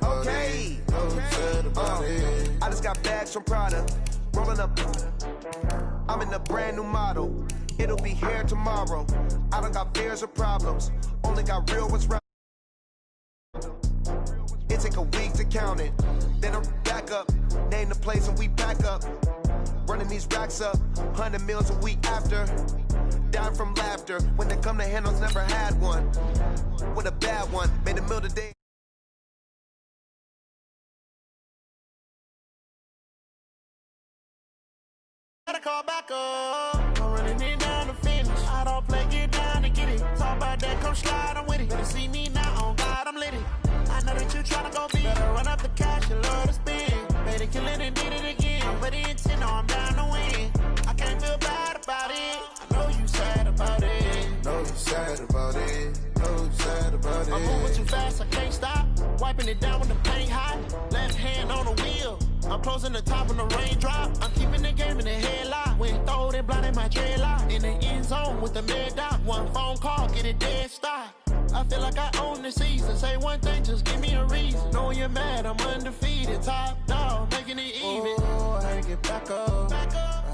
Okay. I just got bags from Prada. Rolling up. I'm in a brand new model. It'll be here tomorrow. I don't got fears or problems. Only got real ones right. It take a week to count it. Then I'm back up. Name the place and we pack up. Running these racks up. 100 meals a week after. Down from laughter. When they come to handles, never had one. With a bad one. Made a meal today. Gotta call back up. I'm running it down to finish. I don't play, get down to get it. Talk about that, come slide, I'm with it. Better see me now, on God, I'm lit it. I know that you tryna go big. Better run up the cash, you love to spend. Better kill it and did it again. I'm ready and 10, I'm down to win. I can't feel bad about it. I know you sad about it. Know you sad about it. Know you sad about it. I'm moving too fast, I can't stop. Wiping it down with the paint hot. Left hand on the wheel. I'm closing the top when the raindrop. I'm keeping the game in the headlock. When throwed and blinded my dreadlock. In the end zone with the mid dot. One phone call, get it dead stop. I feel like I own the season. Say one thing, just give me a reason. Knowing you're mad, I'm undefeated. Top dog, making it even. Oh, I had to get back up. I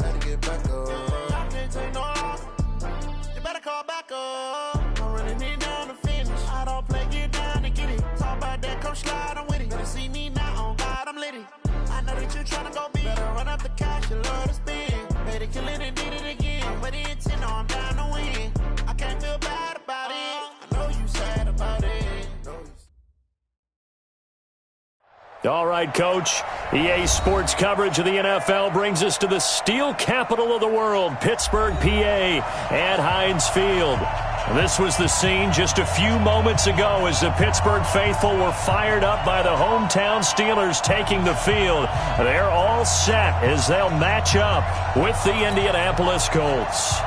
had to get back up. I can't take no loss. You better call back up. I'm running it down to finish. I don't play, get down to get it. Talk about that, come slide, I'm with it. Better see me now, on God, I'm lit it. I know that you tryna go big. Better run up the cash, you love to spend. Better kill it and did it again. I'm ready and 10, I'm down to win. I can't feel bad about it. I know you sad about it. All right, Coach. EA Sports coverage of the NFL brings us to the steel capital of the world, Pittsburgh, PA, at Heinz Field. This was the scene just a few moments ago as the Pittsburgh faithful were fired up by the hometown Steelers taking the field. They're all set as they'll match up with the Indianapolis Colts.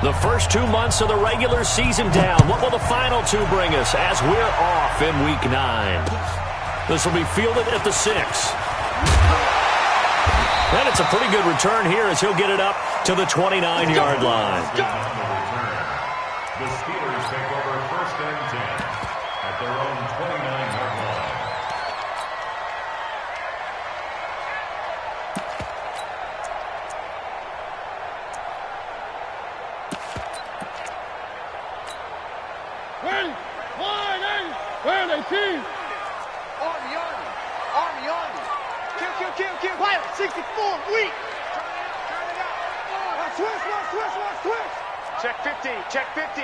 The first 2 months of the regular season down. What will the final two bring us as we're off in Week 9? This will be fielded at the 6. And it's a pretty good return here as he'll get it up to the 29-yard line. The Steelers take over 1st and 10 at their own 29-yard line. Ready, line, aim, where they team? Army. Kill. Quiet, 64, weak. Turn it out. Switch. Check 50.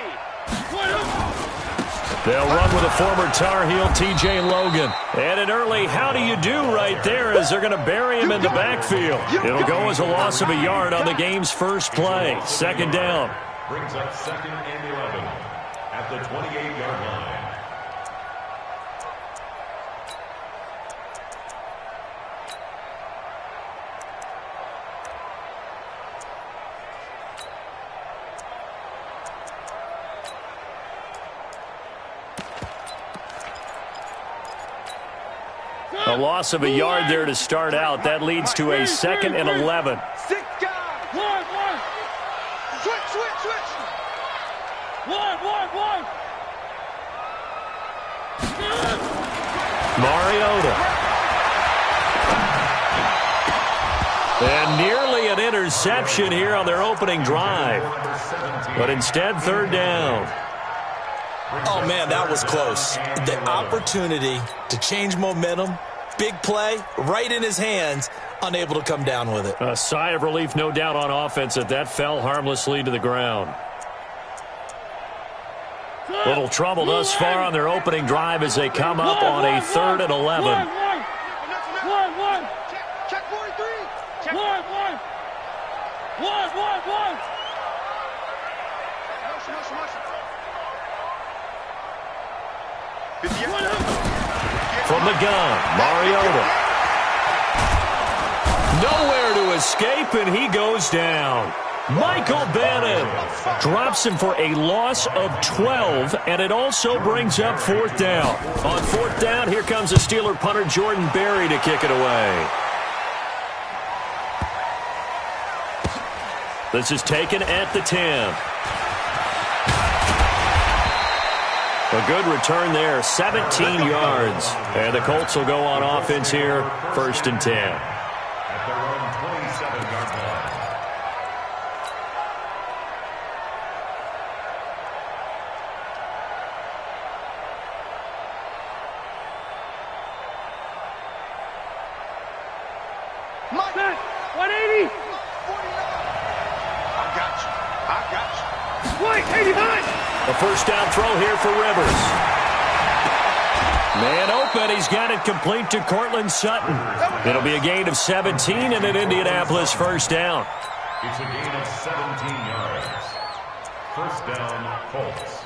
They'll run with a former Tar Heel, T.J. Logan. And an early how do you do right there as they're going to bury him in the backfield. It'll go as a loss of a yard on the game's first play. 2nd down. Brings up 2nd and 11 at the 28-yard line. A loss of a yard there to start out. That leads to a 2nd and 11. 6 guys. One. Switch. One. Mariota. And nearly an interception here on their opening drive. But instead, 3rd down. Oh, man, that was close. The opportunity to change momentum, big play, right in his hands, unable to come down with it. A sigh of relief, no doubt, on offense that fell harmlessly to the ground. Little trouble thus far on their opening drive as they come up on a 3rd and 11. One. Check 43. Check. One. From the gun, Mariota. Nowhere to escape, and he goes down. Michael Bannon drops him for a loss of 12, and it also brings up 4th down. On 4th down, here comes the Steeler punter Jordan Berry to kick it away. This is taken at the 10. A good return there, 17 yards. And the Colts will go on offense here, 1st and 10. At their own 27-yard line. Mike, 180. 49. I got you. White, 89. A first down throw here for Rivers. Man open. He's got it complete to Cortland Sutton. It'll be a gain of 17 and an Indianapolis first down. It's a gain of 17 yards. First down, Colts.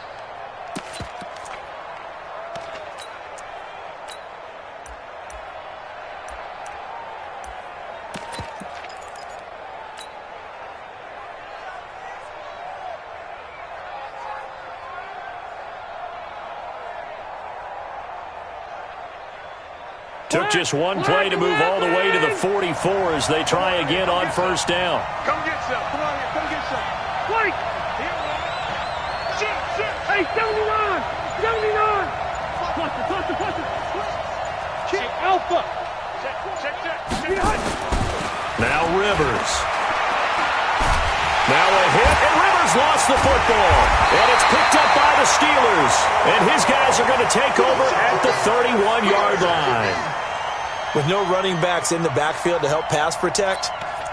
Took just one play to move all the way to the 44 as they try again on first down. Come get some. Come on here. Come get some. White. Hey, 79. 79. Cluster. Check alpha. Check. Now Rivers. Now a hit, and Rivers lost the football. And it's picked up by the Steelers. And his guys are going to take over at the 31-yard line. With no running backs in the backfield to help pass protect,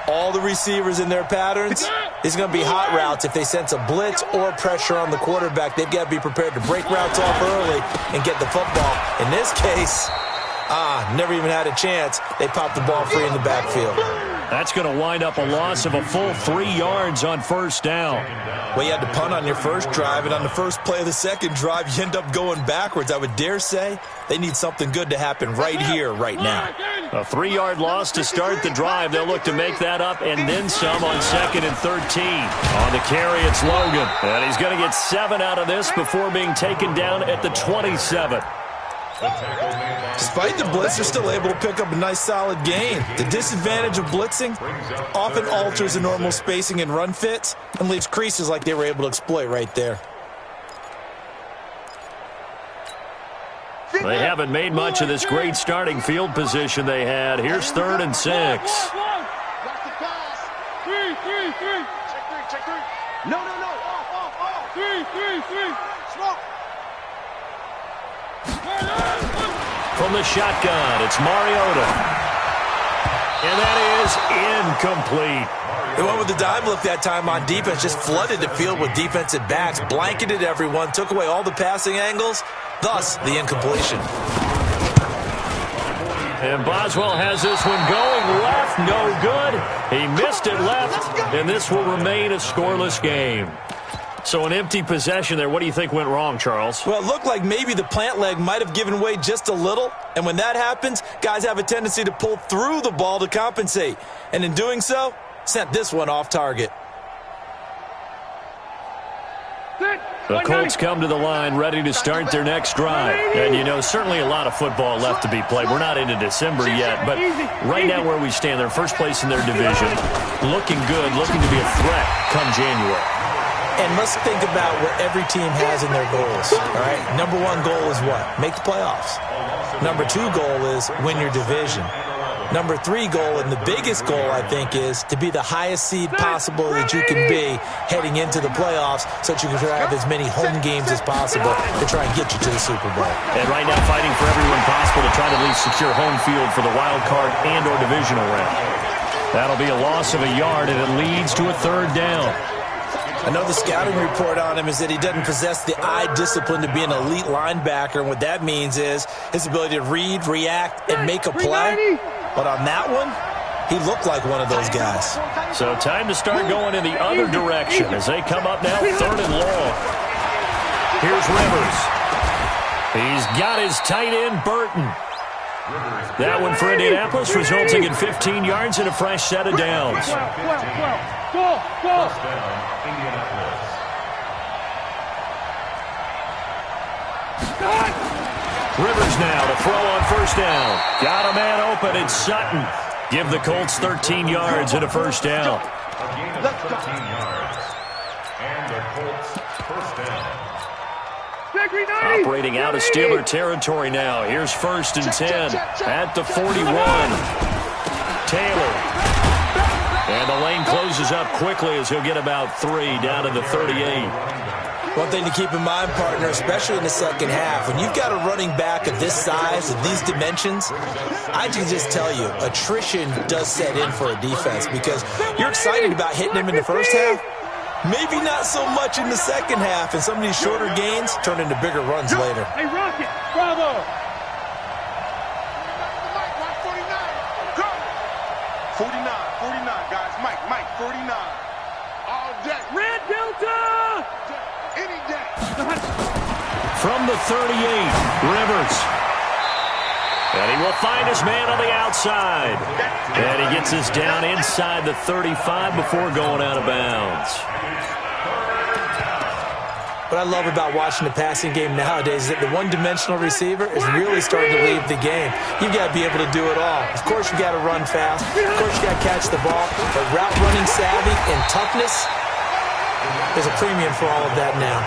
all the receivers in their patterns, it's going to be hot routes. If they sense a blitz or pressure on the quarterback, they've got to be prepared to break routes off early and get the football. In this case, never even had a chance. They popped the ball free in the backfield. That's going to wind up a loss of a full 3 yards on first down. Well, you had to punt on your first drive, and on the first play of the second drive, you end up going backwards. I would dare say they need something good to happen right here, right now. A 3-yard loss to start the drive. They'll look to make that up and then some on 2nd and 13. On the carry, it's Logan. And he's going to get 7 out of this before being taken down at the 27. Despite the blitz, they're still able to pick up a nice solid gain. The disadvantage of blitzing often alters the normal spacing and run fits and leaves creases like they were able to exploit right there. They haven't made much of this great starting field position they had. Here's 3rd and 6. Check 3. No. Off. 3. Small. From the shotgun, it's Mariota. And that is incomplete. They went with the dime look that time on defense, just flooded the field with defensive backs, blanketed everyone, took away all the passing angles, thus the incompletion. And Boswell has this one going left, no good. He missed it left, and this will remain a scoreless game. So an empty possession there. What do you think went wrong, Charles? Well, it looked like maybe the plant leg might have given way just a little. And when that happens, guys have a tendency to pull through the ball to compensate. And in doing so, sent this one off target. The Colts come to the line ready to start their next drive. And, you know, certainly a lot of football left to be played. We're not into December yet, but right now where we stand, they're first place in their division. Looking good, looking to be a threat come January. And let's think about what every team has in their goals, all right? Number 1 goal is what? Make the playoffs. Number 2 goal is win your division. Number 3 goal, and the biggest goal, I think, is to be the highest seed possible that you can be heading into the playoffs so that you can have as many home games as possible to try and get you to the Super Bowl. And right now fighting for everyone possible to try to at least secure home field for the wild card and or divisional round. That'll be a loss of a yard, and it leads to a 3rd down. I know the scouting report on him is that he doesn't possess the eye discipline to be an elite linebacker, and what that means is his ability to read, react, and make a play. But on that one, he looked like one of those guys. So time to start going in the other direction as they come up now 3rd and long. Here's Rivers. He's got his tight end, Burton. That one for Indianapolis, resulting in 15 yards and a fresh set of downs. Go. First down, Indianapolis. Rivers now to throw on first down. Got a man open, it's Sutton. Give the Colts 13 yards and a first down. A gain of 13 yards. And the Colts first down. Operating out of Steeler territory now. Here's 1st and 10 at the 41. Taylor. And the lane closes up quickly as he'll get about 3 down to the 38. One thing to keep in mind, partner, especially in the second half, when you've got a running back of this size, of these dimensions, I can just tell you, attrition does set in for a defense because you're excited about hitting him in the first half. Maybe not so much in the second half, and some of these shorter gains turn into bigger runs later. Hey, Rocket, bravo! 49, guys. Mike, 49. All day. Red Delta! Any day. From the 38, Rivers. And he will find his man on the outside. And he gets us down inside the 35 before going out of bounds. What I love about watching the passing game nowadays is that the one-dimensional receiver is really starting to leave the game. You've got to be able to do it all. Of course, you've got to run fast. Of course, you've got to catch the ball. But route running savvy and toughness, there's a premium for all of that now.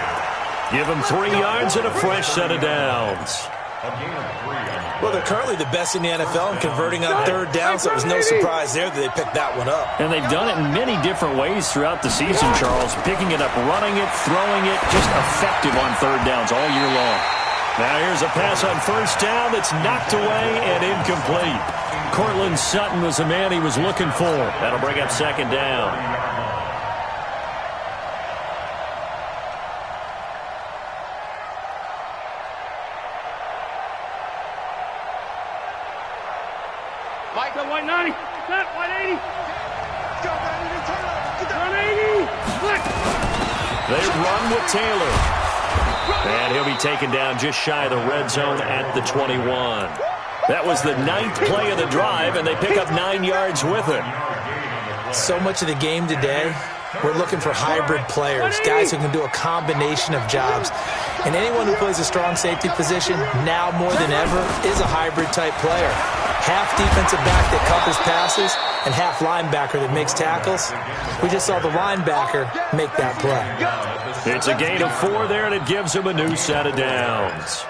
Give him 3 yards and a fresh set of downs. Well, they're currently the best in the NFL in converting on 3rd down, so it was no surprise there that they picked that one up. And they've done it in many different ways throughout the season, Charles. Picking it up, running it, throwing it, just effective on 3rd downs all year long. Now here's a pass on 1st down that's knocked away and incomplete. Cortland Sutton was the man he was looking for. That'll bring up 2nd down. Mike, that white 90. That white 80. Go, 180. They run with Taylor. And he'll be taken down just shy of the red zone at the 21. That was the 9th play of the drive, and they pick up 9 yards with it. So much of the game today, we're looking for hybrid players, guys who can do a combination of jobs. And anyone who plays a strong safety position, now more than ever, is a hybrid-type player. Half defensive back that covers passes and half linebacker that makes tackles. We just saw the linebacker make that play. It's a gain of 4 there, and it gives him a new set of downs.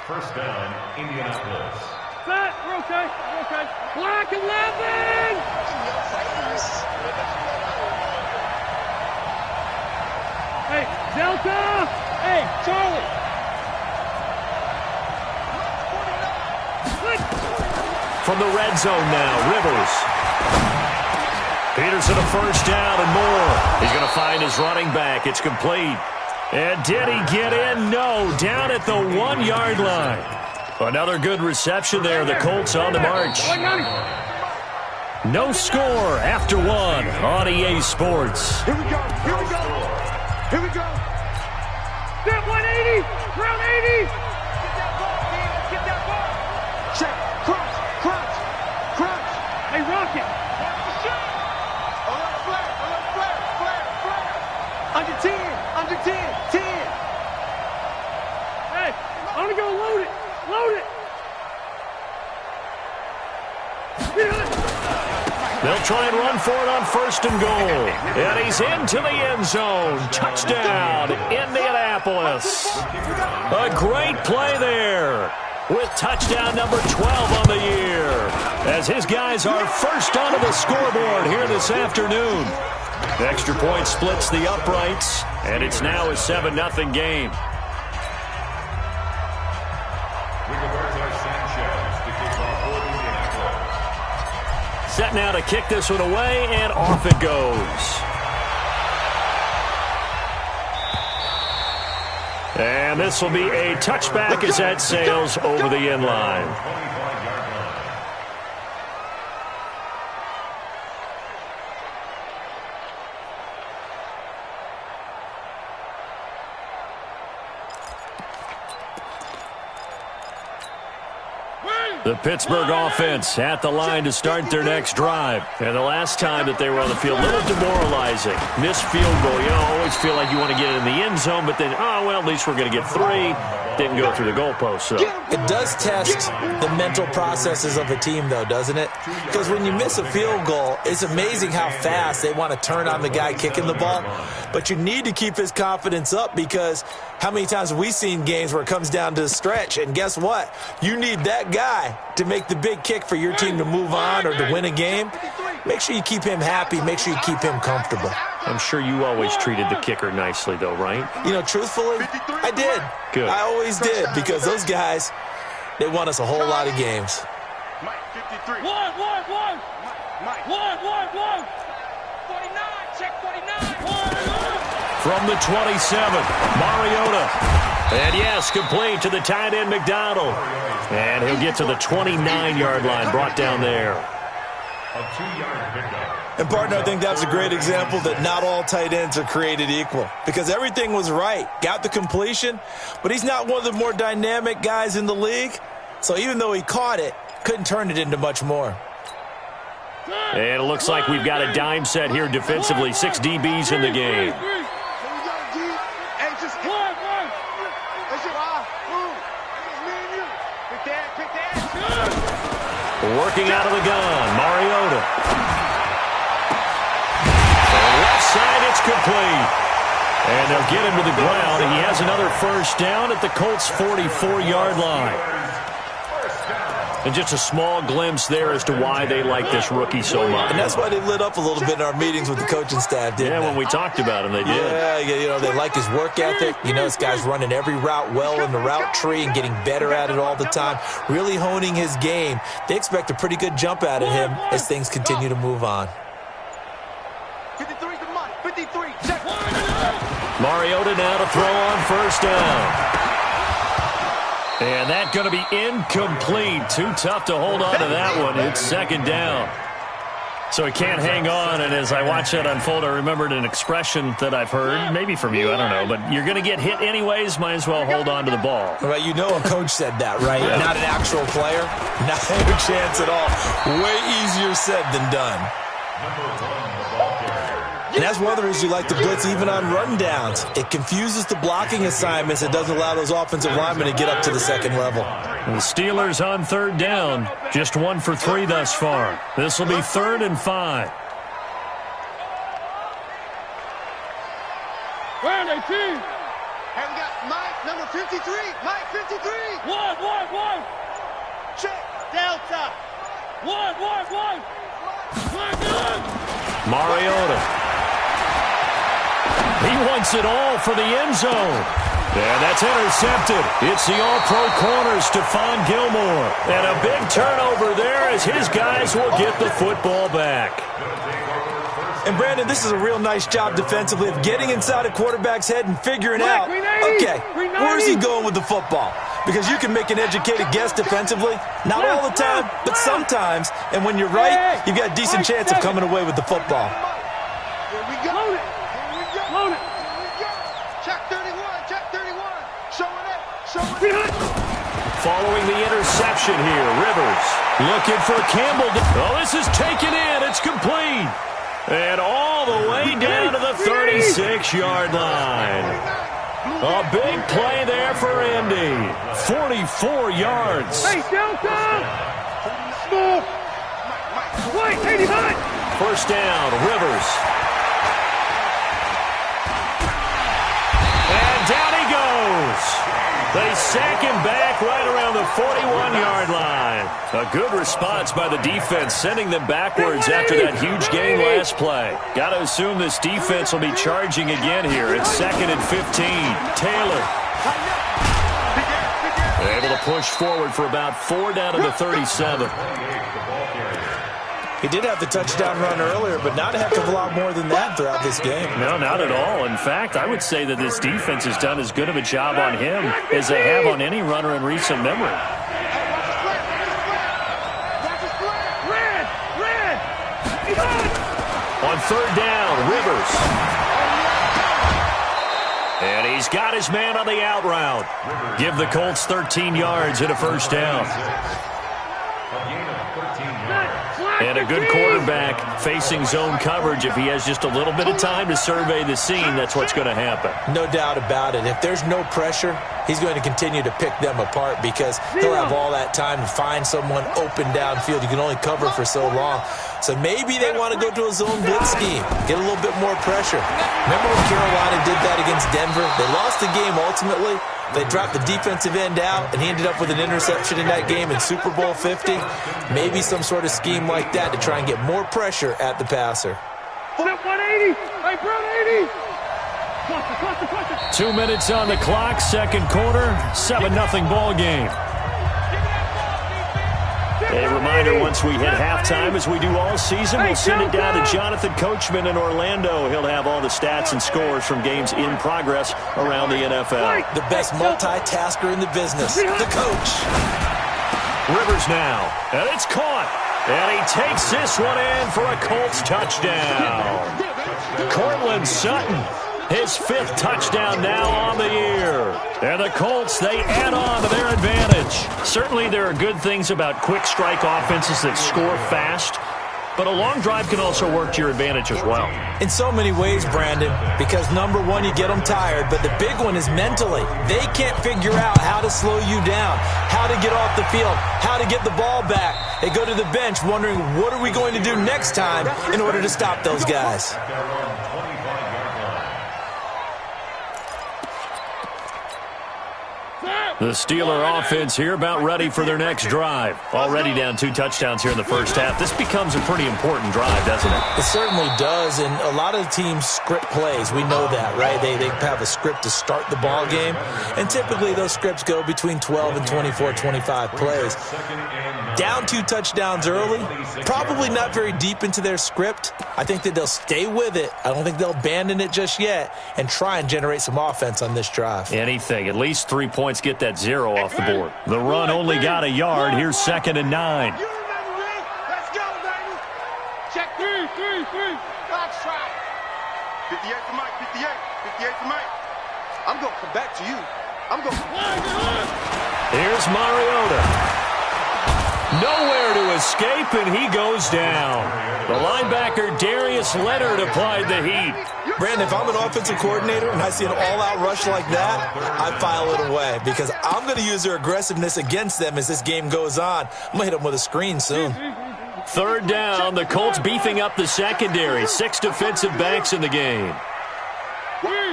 1st down, Indianapolis. Set, we're okay. Black 11! Hey, Delta! Hey, Charlie! From the red zone now, Rivers. Peterson a 1st down and more. He's going to find his running back. It's complete. And did he get in? No, down at the 1-yard line. Another good reception there. The Colts on the march. No score after 1 on EA Sports. Here we go. Step 180, round 80. Get that ball. Check, crunch. Hey, Rocket. Under 10. Hey, I'm gonna go load it. They'll try and run for it on 1st and goal. And he's into the end zone. Touchdown, Indianapolis. A great play there with touchdown number 12 on the year, as his guys are first onto the scoreboard here this afternoon. The extra point splits the uprights, and it's now a 7-0 game. Set now to kick this one away, and off it goes. And this will be a touchback as that sails over the end line. The Pittsburgh offense at the line to start their next drive. And the last time that they were on the field, a little demoralizing. Missed field goal. You know, always feel like you want to get it in the end zone, but then, oh, well, at least we're going to get 3. Didn't go through the goalpost, so. It does test the mental processes of a team, though, doesn't it? Because when you miss a field goal, it's amazing how fast they want to turn on the guy kicking the ball. But you need to keep his confidence up, because how many times have we seen games where it comes down to the stretch? And guess what? You need that guy to make the big kick for your team to move on or to win a game. Make sure you keep him happy. Make sure you keep him comfortable. I'm sure you always treated the kicker nicely, though, right? You know, truthfully, I did. Good. I always did, because those guys, they won us a whole lot of games. Mike, 53. One. Mike. One. 49, check 49. From the 27, Mariota. And yes, complete to the tight end, McDonald. And he'll get to the 29-yard line, brought down there. A 2-yard pickup. And, partner, I think that's a great example that not all tight ends are created equal, because everything was right. Got the completion, but he's not one of the more dynamic guys in the league. So even though he caught it, couldn't turn it into much more. And it looks like we've got a dime set here defensively. 6 DBs in the game. Working out of the gun, Mariota. Left side, it's complete. And they'll get him to the ground. He has another first down at the Colts' 44-yard line. And just a small glimpse there as to why they like this rookie so much. And that's why they lit up a little bit in our meetings with the coaching staff, didn't they? When we talked about him, they did. Yeah, you know, they like his work ethic. You know, this guy's running every route well in the route tree and getting better at it all the time, really honing his game. They expect a pretty good jump out of him as things continue to move on. 53 to Mike, 53, check. Mariota now to throw on first down. And that's going to be incomplete. Too tough to hold on to that one. It's second down. So he can't hang on, and as I watch that unfold, I remembered an expression that I've heard, maybe from you, I don't know, but you're going to get hit anyways, might as well hold on to the ball. Right, you know a coach said that, right? Yeah. Not an actual player. Not a chance at all. Way easier said than done. And that's one of the reasons you like to blitz even on rundowns. It confuses the blocking assignments. It doesn't allow those offensive linemen to get up to the second level. And the Steelers on third down. Just 1 for 3 thus far. This will be 3rd and 5. Round 18. Hey, we got Mike, number 53. Mike, 53. One. Check. Delta. One. Mariota. He wants it all for the end zone. And that's intercepted. It's the all-pro corner, Stephon Gilmore. And a big turnover there as his guys will get the football back. And, Brandon, this is a real nice job defensively of getting inside a quarterback's head and figuring out, okay, where's he going with the football? Because you can make an educated guess defensively. Not all the time, but sometimes. And when you're right, you've got a decent chance of coming away with the football. Here we go. Load it. Check 31. Showing it. Following the interception here, Rivers looking for Campbell. Oh, this is taken in. It's complete. And all the way down to the 36-yard line. A big play there for Indy. 44 yards. Hey, Delta. Small. Wait, 80 hot. First down, Rivers. And down he goes. They sack him back right around the 41-yard line. A good response by the defense, sending them backwards after that huge gain last play. Got to assume this defense will be charging again here. It's 2nd and 15. Taylor able to push forward for about 4 down to the 37. He did have the touchdown run earlier, but not a heck of a lot more than that throughout this game. No, not at all. In fact, I would say that this defense has done as good of a job on him as they have on any runner in recent memory. Red. On third down, Rivers. And he's got his man on the out route. Give the Colts 13 yards and a first down. A gain of 13 yards. And a good quarterback facing zone coverage. If he has just a little bit of time to survey the scene, that's what's going to happen. No doubt about it. If there's no pressure, he's going to continue to pick them apart because he'll have all that time to find someone open downfield. You can only cover for so long. So maybe they want to go to a zone blitz scheme, get a little bit more pressure. Remember when Carolina did that against Denver? They lost the game ultimately. They dropped the defensive end out, and he ended up with an interception in that game in Super Bowl 50. Maybe some sort of scheme like that to try and get more pressure at the passer. 180. Hey, Brown, 80. 2 minutes on the clock, second quarter, 7-0 ball game. A reminder, once we hit halftime, as we do all season, we'll send it down to Jonathan Coachman in Orlando. He'll have all the stats and scores from games in progress around the NFL. The best multitasker in the business, the coach. Rivers now, and it's caught. And he takes this one in for a Colts touchdown. Cortland Sutton, his 5th touchdown now on the year. And the Colts, they add on to their advantage. Certainly there are good things about quick strike offenses that score fast, but a long drive can also work to your advantage as well. In so many ways, Brandon, because number one, you get them tired, but the big one is mentally. They can't figure out how to slow you down, how to get off the field, how to get the ball back. They go to the bench wondering, what are we going to do next time in order to stop those guys? The Steeler offense here about ready for their next drive. Already down 2 touchdowns here in the first half. This becomes a pretty important drive, doesn't it? It certainly does, and a lot of the teams script plays. We know that, right? They have a script to start the ball game, and typically those scripts go between 12 and 24, 25 plays. Down 2 touchdowns early, probably not very deep into their script. I think that they'll stay with it. I don't think they'll abandon it just yet and try and generate some offense on this drive. Anything. At least 3 points, get that 0 off the board. The run only got a yard. Here's 2nd and 9. Let's go, baby. Check 3. Box try. 58 for Mike, 58 for Mike. I'm going to come back to you. I'm going to... Here's Mariota. Nowhere to escape, and he goes down. The linebacker, Darius Leonard, applied the heat. Brandon, if I'm an offensive coordinator and I see an all-out rush like that, I file it away because I'm going to use their aggressiveness against them as this game goes on. I'm going to hit them with a screen soon. 3rd down, the Colts beefing up the secondary. 6 defensive backs in the game. 3. Hey,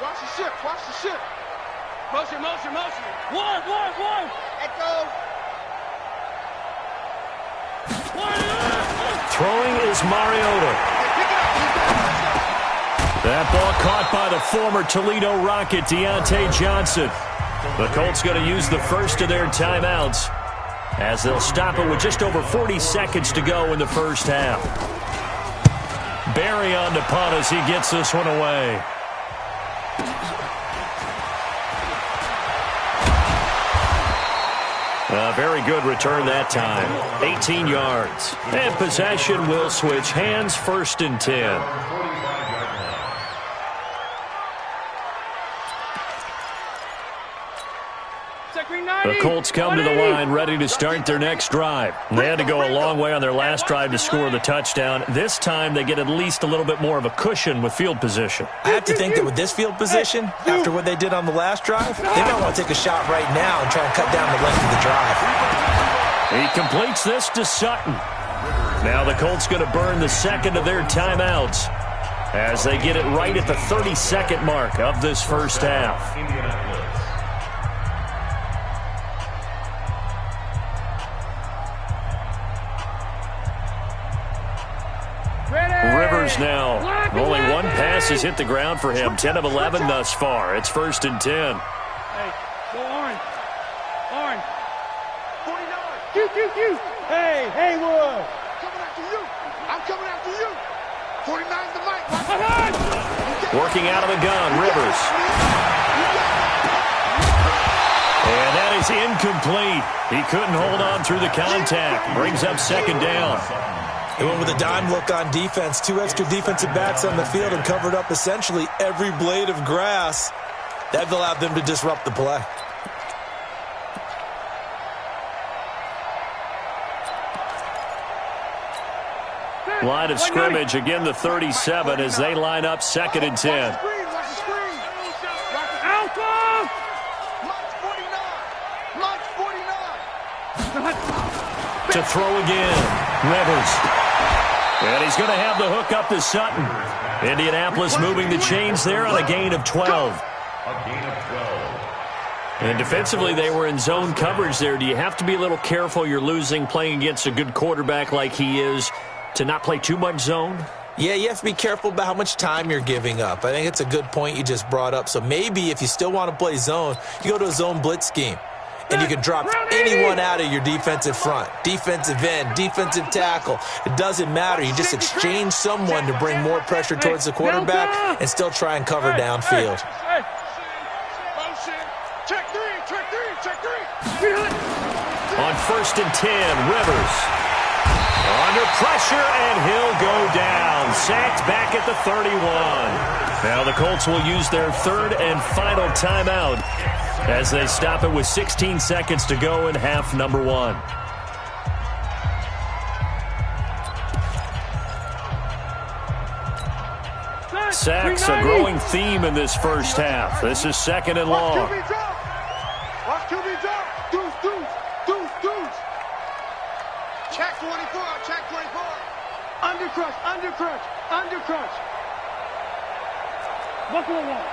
watch the ship. Motion. 1. Echo. Throwing is Mariota. That ball caught by the former Toledo Rocket, Deontay Johnson. The Colts going to use the first of their timeouts as they'll stop it with just over 40 seconds to go in the first half. Barry on to punt as he gets this one away. A very good return that time. 18 yards. And possession will switch hands, 1st and 10. The Colts come to the line ready to start their next drive. They had to go a long way on their last drive to score the touchdown. This time they get at least a little bit more of a cushion with field position. I have to think that with this field position, after what they did on the last drive, they might want to take a shot right now and try and cut down the length of the drive. He completes this to Sutton. Now the Colts going to burn the 2nd of their timeouts as they get it right at the 30-second mark of this first half. Rivers now. Only 1 pass has hit the ground for him. 10 of 11 thus far. It's 1st and 10. Hey, go orange. 49. Q. Hey, Haywood. Coming after you. I'm coming after you. 49's the mic. Working out of the gun, Rivers. And that is incomplete. He couldn't hold on through the contact. Brings up 2nd down. They went with a dime look on defense. 2 extra defensive backs on the field and covered up essentially every blade of grass. That allowed them to disrupt the play. Line of scrimmage, again the 37 as they line up 2nd and 10. Alpha! To throw again, Rivers. And he's going to have the hook up to Sutton. Indianapolis moving the chains there on a gain of 12. A gain of 12. And defensively, they were in zone coverage there. Do you have to be a little careful? You're losing, playing against a good quarterback like he is, to not play too much zone? Yeah, you have to be careful about how much time you're giving up. I think it's a good point you just brought up. So maybe if you still want to play zone, you go to a zone blitz scheme. And you can drop anyone out of your defensive front, defensive end, defensive tackle. It doesn't matter. You just exchange someone to bring more pressure towards the quarterback and still try and cover downfield. On 1st and 10, Rivers. Under pressure, and he'll go down. Sacked back at the 31. Now the Colts will use their 3rd and final timeout as they stop it with 16 seconds to go in half number 1. Sacks a growing theme in this first half. This is 2nd and long. Watch QB drop. Deuce. Check 24. Undercrush. Buffalo one.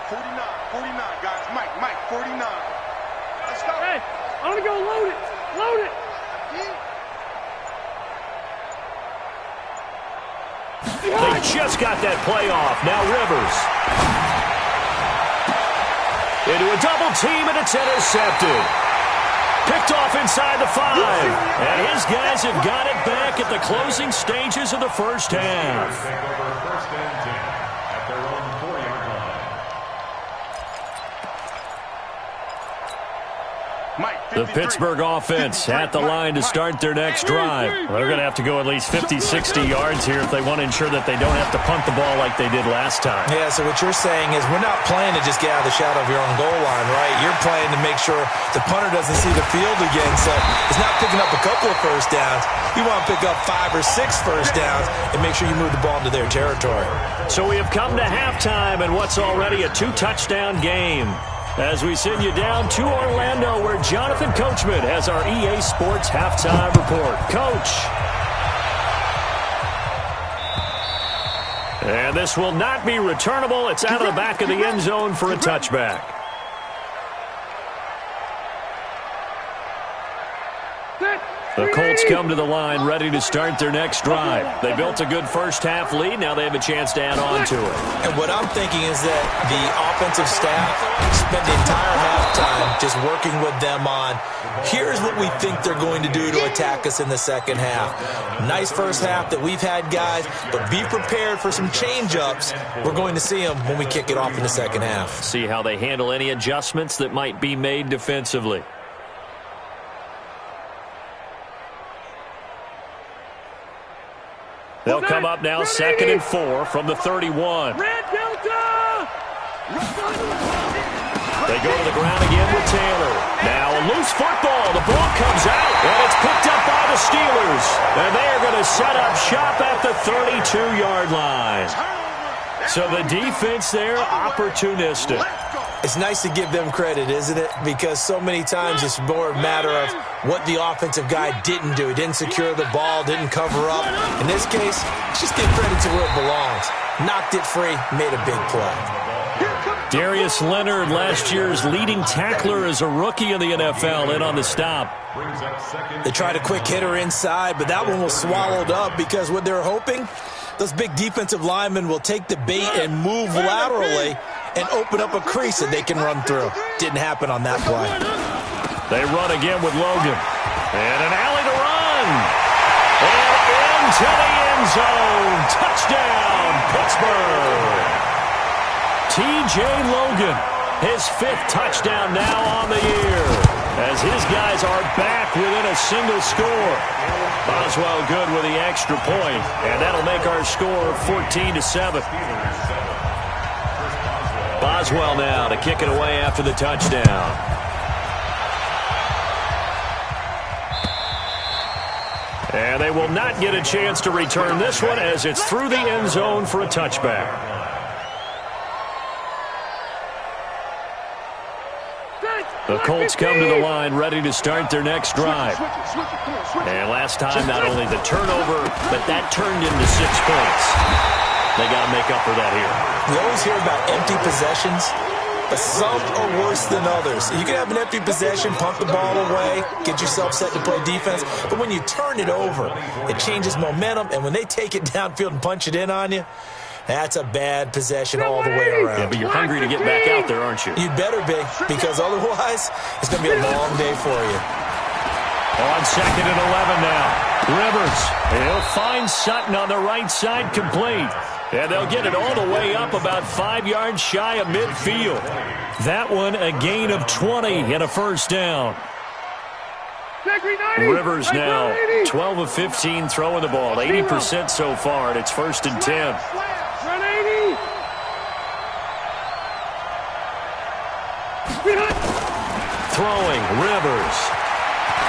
49, guys. Mike, 49. Let's go. Hey, I want to go load it. They just got that play off. Now Rivers. Into a double team, and it's intercepted. Picked off inside the 5. And his guys have got it back at the closing stages of the first half. Take over 1st and 10 at their own 4-yard line. The Pittsburgh offense at the line to start their next drive. They're going to have to go at least 50, 60 yards here if they want to ensure that they don't have to punt the ball like they did last time. Yeah, so what you're saying is we're not playing to just get out of the shadow of your own goal line, right? You're playing to make sure the punter doesn't see the field again, so it's not picking up a couple of first downs. You want to pick up 5 or 6 first downs and make sure you move the ball into their territory. So we have come to halftime in what's already a 2-touchdown game, as we send you down to Orlando, where Jonathan Coachman has our EA Sports Halftime Report. Coach. And this will not be returnable. It's out of the back of the end zone for a touchback. The Colts come to the line ready to start their next drive. They built a good first half lead. Now they have a chance to add on to it. And what I'm thinking is that the offensive staff spent the entire halftime just working with them on, here's what we think they're going to do to attack us in the second half. Nice first half that we've had, guys, but be prepared for some change-ups. We're going to see them when we kick it off in the second half. See how they handle any adjustments that might be made defensively. They'll come up now 2nd and 4 from the 31. Red Delta! They go to the ground again with Taylor. Now a loose football. The ball comes out, and it's picked up by the Steelers. And they are going to set up shop at the 32-yard line. So the defense there, opportunistic. It's nice to give them credit, isn't it? Because so many times it's more a matter of what the offensive guy didn't do. He didn't secure the ball, didn't cover up. In this case, just give credit to where it belongs. Knocked it free, made a big play. Darius Leonard, last year's leading tackler as a rookie in the NFL, in on the stop. They tried a quick hitter inside, but that one was swallowed up because what they're hoping, those big defensive linemen will take the bait and move laterally and open up a crease that they can run through. Didn't happen on that play. They run again with Logan. And an alley to run. And into the end zone. Touchdown, Pittsburgh. T.J. Logan, his 5th touchdown now on the year, as his guys are back within a single score. Boswell good with the extra point, and that'll make our score 14-7. Boswell now to kick it away after the touchdown. And they will not get a chance to return this one as it's through the end zone for a touchback. The Colts come to the line ready to start their next drive. And last time, not only the turnover, but that turned into 6 points. They got to make up for that here. We always hear about empty possessions, but some are worse than others. You can have an empty possession, pump the ball away, get yourself set to play defense, but when you turn it over, it changes momentum, and when they take it downfield and punch it in on you, that's a bad possession all the way around. Yeah, but you're hungry to get back out there, aren't you? You'd better be, because otherwise, it's going to be a long day for you. On 2nd and 11 now. Rivers, he'll find Sutton on the right side, complete. And they'll get it all the way up about 5 yards shy of midfield. That one a gain of 20 and a first down. Rivers now 12 of 15 throwing the ball, 80% so far, and it's 1st and 10. Throwing, Rivers.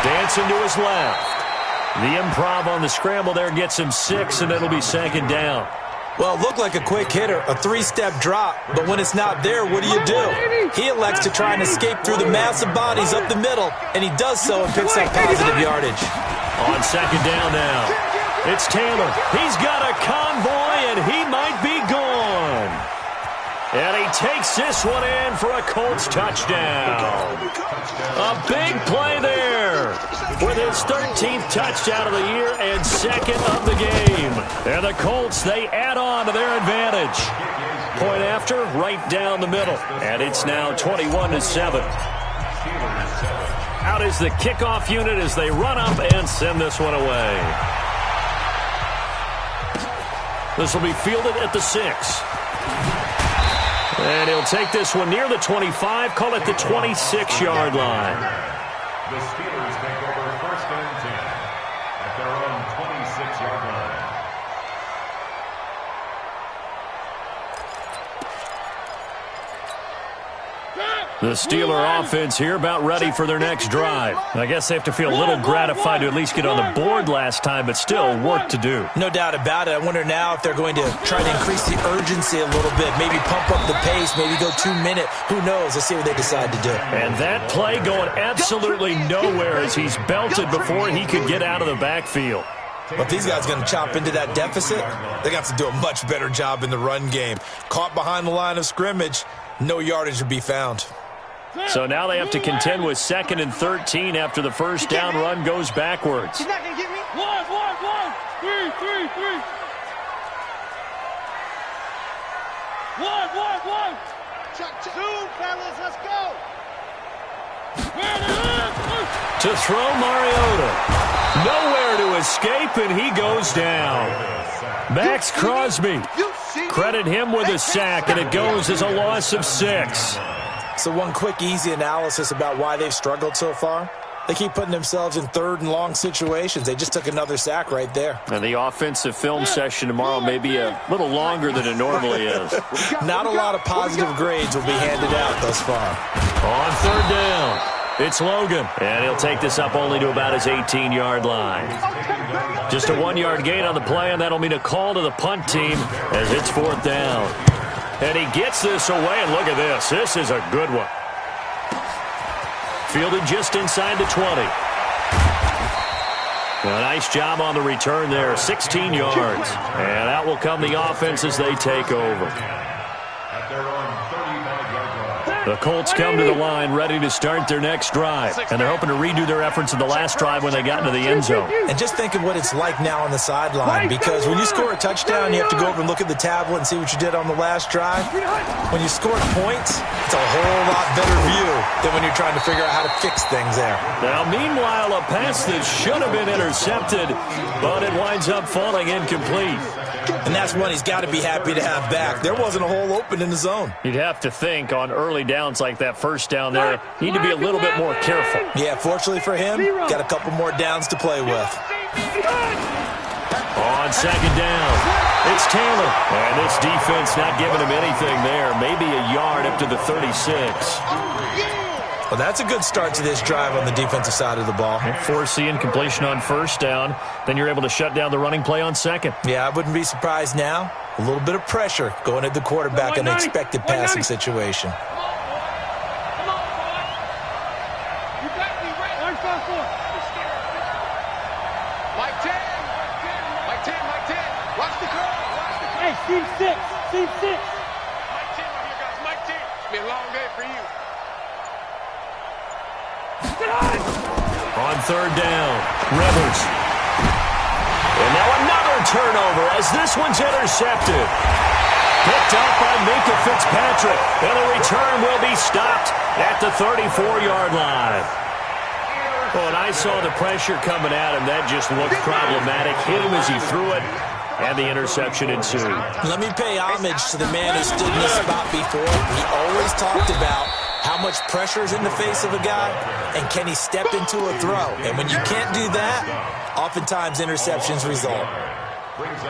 Dancing to his left. The improv on the scramble there gets him 6, and it'll be 2nd down. Well, it looked like a quick hitter, a 3-step drop, but when it's not there, what do? He elects to try and escape through the massive bodies up the middle, and he does so and picks up positive yardage. On 2nd down now, it's Taylor. He's got a convoy, and he might be gone. And he takes this one in for a Colts touchdown. A big play there with his 13th touchdown of the year and 2nd of the game. And the Colts, they add on to their advantage. Point after, right down the middle. And it's now 21-7. Out is the kickoff unit as they run up and send this one away. This will be fielded at the 6. And he'll take this one near the 25, call it the 26-yard line. The Steelers take over 1st and 10 at their own 26-yard line. The Steeler offense here about ready for their next drive. I guess they have to feel a little gratified to at least get on the board last time, but still work to do. No doubt about it. I wonder now if they're going to try to increase the urgency a little bit, maybe pump up the pace, maybe go 2-minute. Who knows? Let's see what they decide to do. And that play going absolutely nowhere as he's belted before he could get out of the backfield. But if these guys are going to chop into that deficit, they got to do a much better job in the run game. Caught behind the line of scrimmage, no yardage to be found. So now they have to contend with 2nd and 13 after the first down run goes backwards. He's not going to get me. One. 3. 1. Two, fellas, let's go. To throw Mariota. Nowhere to escape, and he goes down. Max Crosby. Credit him with a sack, and it goes as a loss of 6. So one quick, easy analysis about why they've struggled so far. They keep putting themselves in 3rd and long situations. They just took another sack right there. And the offensive film session tomorrow may be a little longer than it normally is. Not a lot of positive grades will be handed out thus far. On 3rd down, it's Logan. And he'll take this up only to about his 18-yard line. Just a 1-yard gain on the play, and that'll mean a call to the punt team as it's 4th down. And he gets this away, and look at this. This is a good one. Fielded just inside the 20. A nice job on the return there, 16 yards. And out will come the offense as they take over. At their own 35-yard line. The Colts come to the line ready to start their next drive. And they're hoping to redo their efforts in the last drive when they got into the end zone. And just think of what it's like now on the sideline, because when you score a touchdown, you have to go over and look at the tablet and see what you did on the last drive. When you score points, it's a whole lot better view than when you're trying to figure out how to fix things there. Now, meanwhile, a pass that should have been intercepted, but it winds up falling incomplete. And that's one he's got to be happy to have back. There wasn't a hole open in the zone. You'd have to think on early downs like that first down there, need to be a little bit more careful. Yeah, fortunately for him, got a couple more downs to play with. On 2nd down, it's Taylor. And this defense not giving him anything there. Maybe a yard up to the 36. Well, that's a good start to this drive on the defensive side of the ball. Force the incompletion on first down. Then you're able to shut down the running play on second. Yeah, I wouldn't be surprised now. A little bit of pressure going at the quarterback in an expected passing situation. Team 6, Team 6. Mike 10 right here, guys. Mike 10. It's been a long day for you. On third down, Rivers. And now another turnover as this one's intercepted. Picked up by Minka Fitzpatrick. And the return will be stopped at the 34-yard line. Well, and I saw the pressure coming at him. That just looked problematic. Hit him as he threw it. And the interception ensued. Let me pay homage to the man who stood in this spot before. He always talked about how much pressure is in the face of a guy, and can he step into a throw. And when you can't do that, oftentimes interceptions result.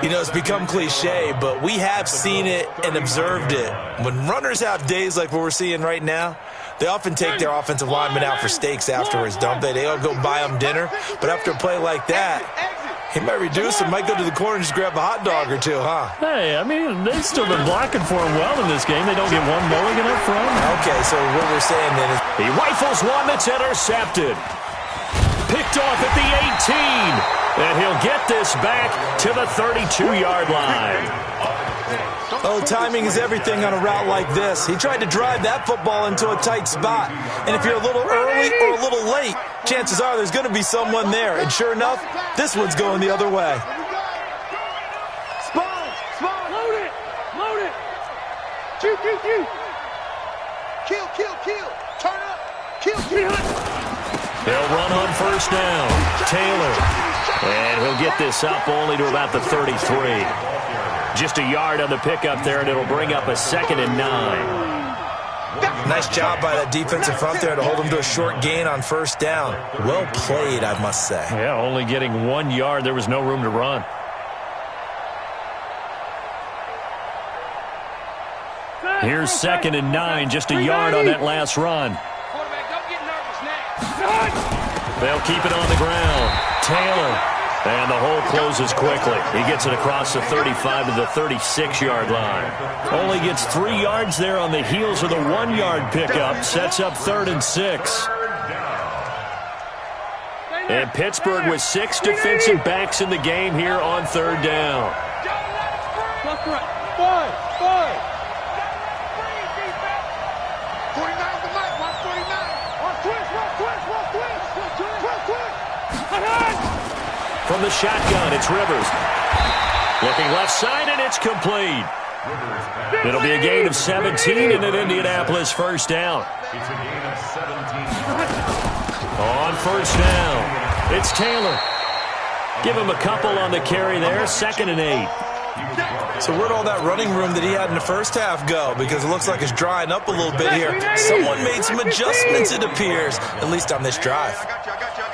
You know, it's become cliche, but we have seen it and observed it. When runners have days like what we're seeing right now, they often take their offensive linemen out for steaks afterwards, don't they? They all go buy them dinner. But after a play like that, he might reduce him, might go to the corner and just grab a hot dog or two, huh? Hey, I mean, they've still been blocking for him well in this game. They don't get one mulligan up front. Okay, so what we're saying then is he rifles one that's intercepted. Picked off at the 18. And he'll get this back to the 32-yard line. Oh, timing is everything on a route like this. He tried to drive that football into a tight spot. And if you're a little early or a little late, chances are there's going to be someone there. And sure enough, this one's going the other way. Spawn, load it, Q. Kill, turn up, kill. They'll run on first down. Taylor. And he'll get this up only to about the 33. Just a yard on the pickup there, and it'll bring up a 2nd and 9. Nice job by that defensive front there to hold him to a short gain on first down. Well played, I must say. Yeah, only getting 1 yard. There was no room to run. Here's 2nd and 9, just a yard on that last run. They'll keep it on the ground. Taylor. And the hole closes quickly. He gets it across the 35 to the 36-yard line. Only gets 3 yards there on the heels of the 1-yard pickup. Sets up 3rd and 6. And Pittsburgh with 6 defensive backs in the game here on 3rd down. Five. From the shotgun, it's Rivers. Looking left side, and it's complete. It'll be a gain of 17 and an Indianapolis first down. It's a gain of 17. On first down, it's Taylor. Give him a couple on the carry there, 2nd and 8. So where'd all that running room that he had in the first half go? Because it looks like it's drying up a little bit here. Someone made some adjustments, it appears, at least on this drive. I got you.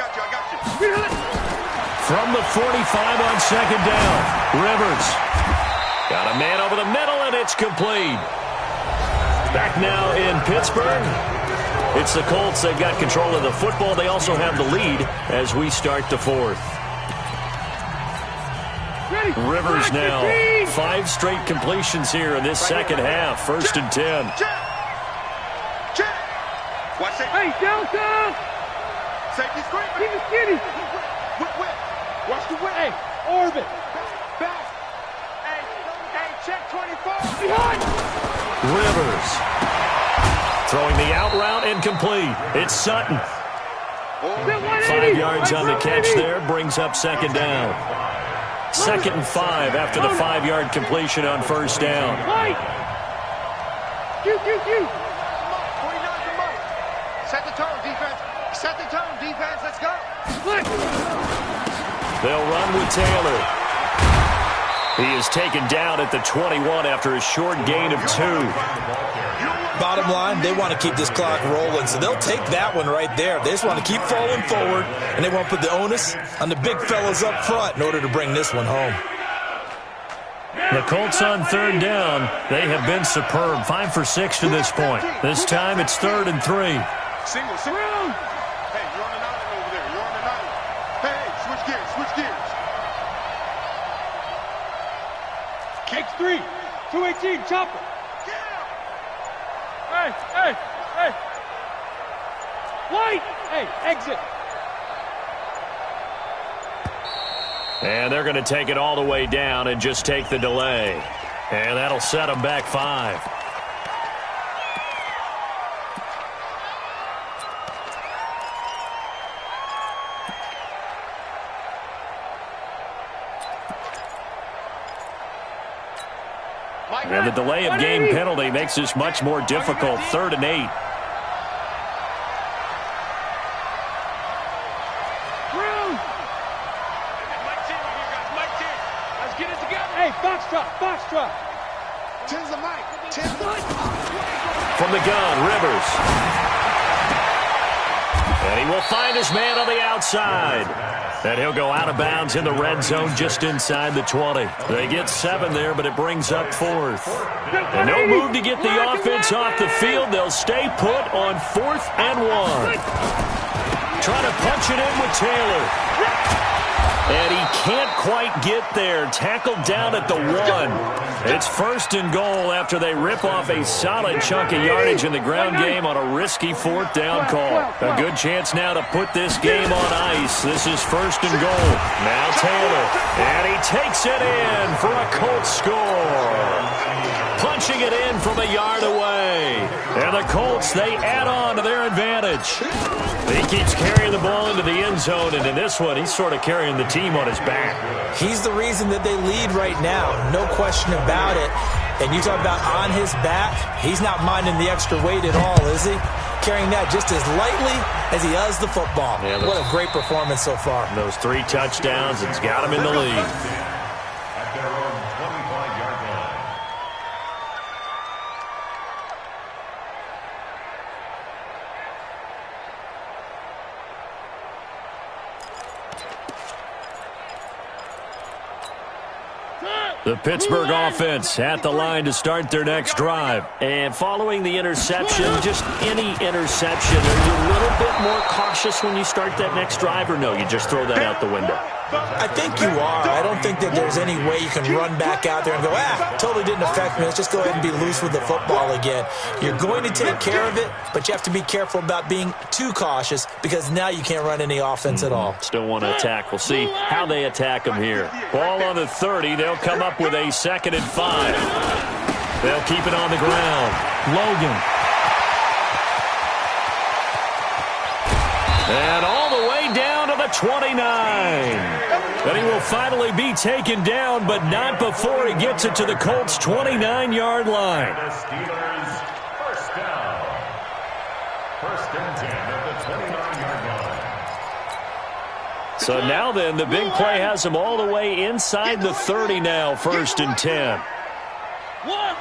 From the 45 on 2nd down, Rivers. Got a man over the middle, and it's complete. Back now in Pittsburgh. It's the Colts. They've got control of the football. They also have the lead as we start the 4th. Rivers now, 5 straight completions here in this second half. 1st and 10. Check. Watch it. Hey, downtown. Safety screen. Keep it skinny. Whip. Watch the whip. Hey, orbit. Back. Hey, check 24. Behind. Rivers. Throwing the out route incomplete. It's Sutton. 5 yards on the catch there. Brings up 2nd down. 2nd and 5 after the 5-yard completion on first down. Q. 49's the mark. Set the tone, defense. Let's go. They'll run with Taylor. He is taken down at the 21 after a short gain of 2. Bottom line, they want to keep this clock rolling, so they'll take that one right there. They just want to keep falling forward, and they want to put the onus on the big fellas up front in order to bring this one home. The Colts on 3rd down. They have been superb. 5 for 6 to this point. This time it's 3rd and 3. Single. Hey, you're on an island over there. You're on an island. Hey, switch gears. X3, 218, chopper. Hey. White. Hey, exit. And they're going to take it all the way down and just take the delay. And that'll set them back 5. And the delay of game penalty makes this much more difficult. 3rd and 8. Let's get it together. Hey, Foxtrot. Tens the mic. From the gun, Rivers. And he will find his man on the outside. And he'll go out of bounds in the red zone just inside the 20. They get 7 there, but it brings up 4th. And no move to get the offense off the field. They'll stay put on 4th and 1. Trying to punch it in with Taylor. And he can't quite get there. Tackled down at the 1. It's 1st and goal after they rip off a solid chunk of yardage in the ground game on a risky 4th down call. A good chance now to put this game on ice. This is 1st and goal. Now Taylor. And he takes it in for a Colts score. Punching it in from a yard away. And the Colts, they add on to their advantage. He keeps carrying the ball into the end zone, and in this one, he's sort of carrying the team on his back. He's the reason that they lead right now, no question about it. And you talk about on his back, he's not minding the extra weight at all, is he? Carrying that just as lightly as he does the football. Yeah, what a great performance so far. Those 3 touchdowns, it's got him in the lead. At their own 25-yard line. The Pittsburgh offense at the line to start their next drive. And following the interception, just any interception, are you a little bit more cautious when you start that next drive, or no, you just throw that out the window? I think you are. I don't think that there's any way you can run back out there and go, totally didn't affect me. Let's just go ahead and be loose with the football again. You're going to take care of it, but you have to be careful about being too cautious because now you can't run any offense at all. Still want to attack. We'll see how they attack them here. Ball on the 30. They'll come up with a 2nd and 5. They'll keep it on the ground. Logan. And all the way down to the 29. And he will finally be taken down, but not before he gets it to the Colts' 29-yard line. The Steelers, 1st down. 1st and 10 at the 29-yard line. So now then, the big play has them all the way inside the 30 now, 1st and 10. One.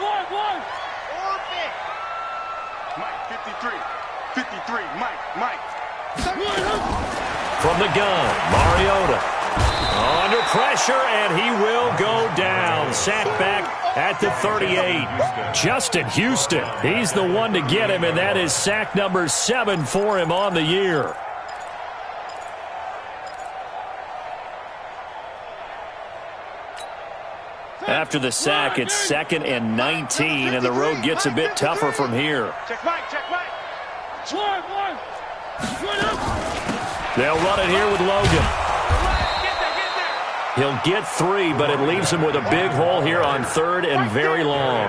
Mike, 53, Mike. From the gun, Mariota. Under pressure, and he will go down. Sacked back at the 38. Justin Houston, he's the one to get him, and that is sack number 7 for him on the year. After the sack, it's 2nd and 19, and the road gets a bit tougher from here. Check Mike. One. They'll run it here with Logan. He'll get 3, but it leaves him with a big hole here on 3rd and very long.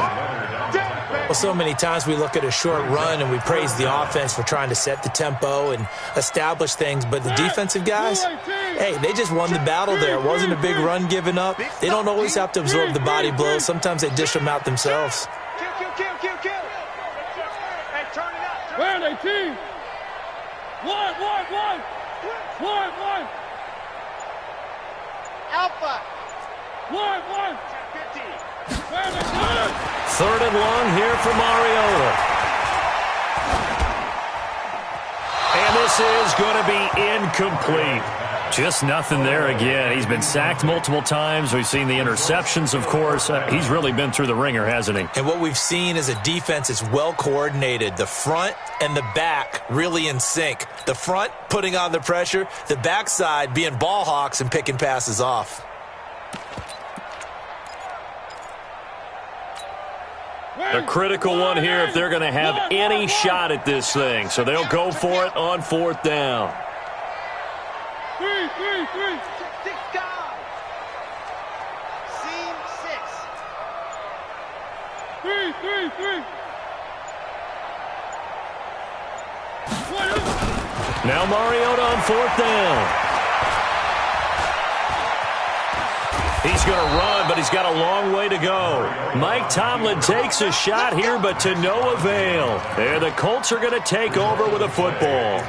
Well, so many times we look at a short run and we praise the offense for trying to set the tempo and establish things, but the defensive guys, hey, they just won the battle there. It wasn't a big run given up. They don't always have to absorb the body blows. Sometimes they dish them out themselves. Kill. Hey, turn it up. Where are they, team? One. Alpha. One. 50. Where are they? 3rd and long here for Mariota. And this is going to be incomplete. Just nothing there again. He's been sacked multiple times. We've seen the interceptions, of course. He's really been through the ringer, hasn't he? And what we've seen is a defense that's well coordinated. The front and the back really in sync. The front putting on the pressure, the backside being ball hawks and picking passes off. A critical one here if they're going to have any shot at this thing. So they'll go for it on 4th down. 3, 3, 3. 6 guys. Seam 6. 3, 3, 3. Now Mariota on 4th down. He's going to run, but he's got a long way to go. Mike Tomlin takes a shot here, but to no avail. And the Colts are going to take over with a football.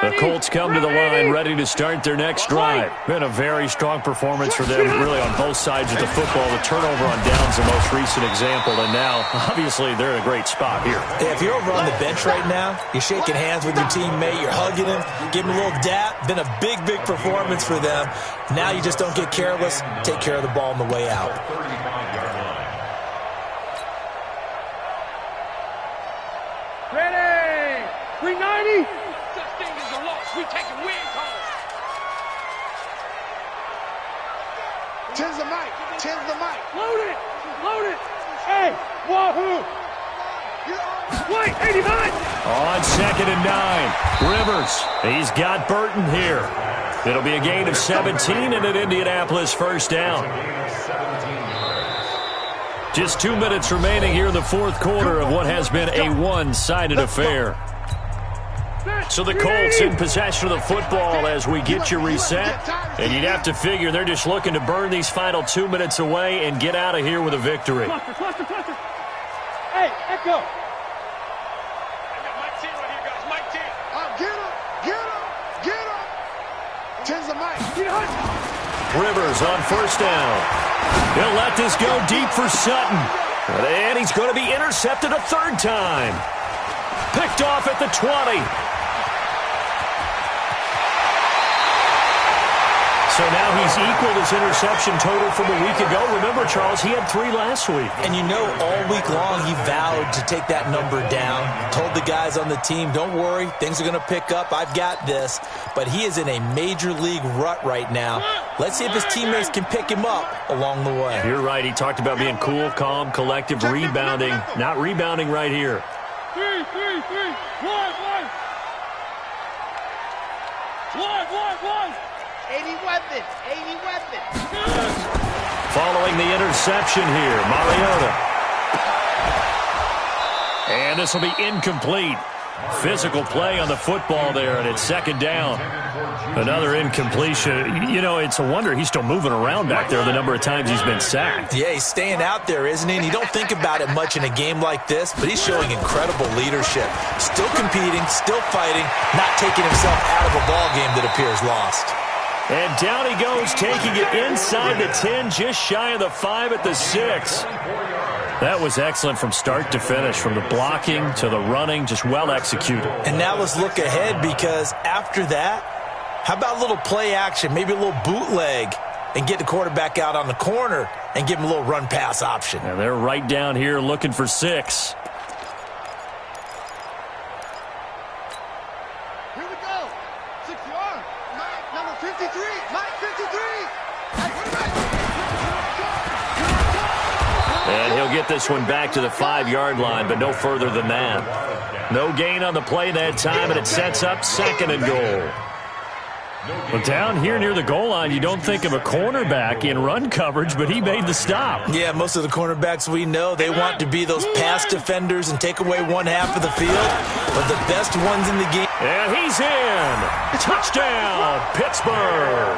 The Colts come to the line ready to start their next drive. Been a very strong performance for them, really, on both sides of the football. The turnover on downs, the most recent example, and now, obviously, they're in a great spot here. Yeah, if you're over on the bench right now, you're shaking hands with your teammate, you're hugging him, giving him a little dap. Been a big, big performance for them. Now you just don't get careless. Take care of the ball on the way out. Ready. 390. We taking win calls. Tens the mic. Tens the mic. Load it. Load it. Hey, wahoo. Wait, 89. On 2nd and 9. Rivers. He's got Burton here. It'll be a gain of 17 and an Indianapolis 1st down. Just 2 minutes remaining here in the 4th quarter of what has been a one-sided affair. So the Colts in possession of the football as we get you reset. And you'd have to figure they're just looking to burn these final 2 minutes away and get out of here with a victory. Cluster. Hey, Echo. Mike 10 right here, guys. Mike 10. Get him. Tens the mic. Rivers on 1st down. He'll let this go deep for Sutton. And he's going to be intercepted a 3rd time. Picked off at the 20. So now he's equaled his interception total from a week ago. Remember, Charles, he had 3 last week. And you know, all week long he vowed to take that number down. Told the guys on the team, don't worry, things are going to pick up. I've got this. But he is in a major league rut right now. Let's see if his teammates can pick him up along the way. You're right. He talked about being cool, calm, collective, rebounding. Not rebounding right here. 3, 3, 3. 1. 80 weapons. 80 weapons. Following the interception here, Mariota. And this will be incomplete. Physical play on the football there, and it's 2nd down. Another incompletion. You know, it's a wonder he's still moving around back there the number of times he's been sacked. Yeah, he's staying out there, isn't he? And you don't think about it much in a game like this, but he's showing incredible leadership. Still competing, still fighting, not taking himself out of a ball game that appears lost. And down he goes, taking it inside the 10, just shy of the 5 at the 6. That was excellent from start to finish, from the blocking to the running, just well executed. And now let's look ahead, because after that, how about a little play action, maybe a little bootleg, and get the quarterback out on the corner and give him a little run-pass option. And they're right down here looking for 6. Here we go. 6-1. Mike, number 53. Mike 53. Hey, and he'll get this one back to the 5-yard line, but no further than that. No gain on the play that time, and it sets up 2nd and goal. Well, down here near the goal line, you don't think of a cornerback in run coverage, but he made the stop. Yeah, most of the cornerbacks we know, they want to be those pass defenders and take away one half of the field. But the best ones in the game. And he's in. Touchdown, Pittsburgh.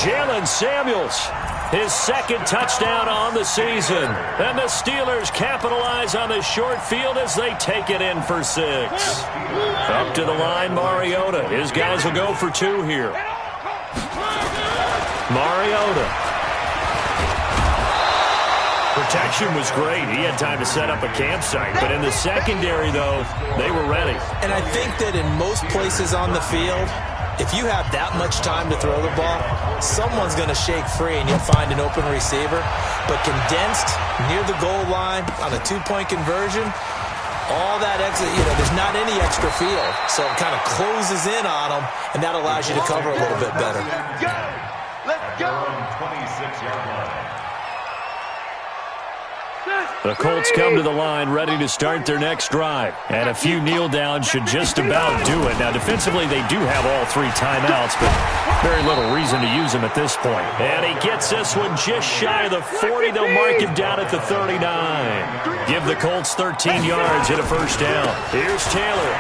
Jalen Samuels. his second touchdown on the season. And the Steelers capitalize on the short field as they take it in for 6. Up to the line, Mariota. His guys will go for 2 here. Mariota. Protection was great. He had time to set up a campsite. But in the secondary, though, they were ready. And I think that in most places on the field, if you have that much time to throw the ball, someone's going to shake free and you'll find an open receiver. But condensed near the goal line on a 2-point conversion, all that extra, there's not any extra field. So it kind of closes in on them, and that allows you to cover a little bit better. Let's go. 26-yard line. The Colts come to the line ready to start their next drive. And a few kneel downs should just about do it. Now, defensively, they do have all 3 timeouts, but very little reason to use them at this point. And he gets this one just shy of the 40. They'll mark him down at the 39. Give the Colts 13 yards and a first down. Here's Taylor.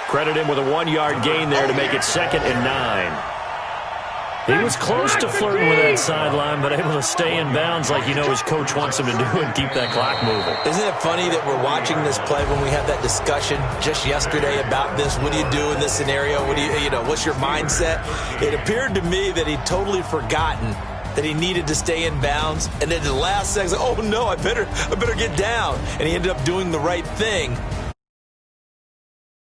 Credit him with a 1-yard gain there to make it 2nd and 9. He was close to flirting with that sideline, but able to stay in bounds like his coach wants him to do and keep that clock moving. Isn't it funny that we're watching this play when we had that discussion just yesterday about this? What do you do in this scenario? What do what's your mindset? It appeared to me that he'd totally forgotten that he needed to stay in bounds, and then the last second, oh no, I better get down, and he ended up doing the right thing.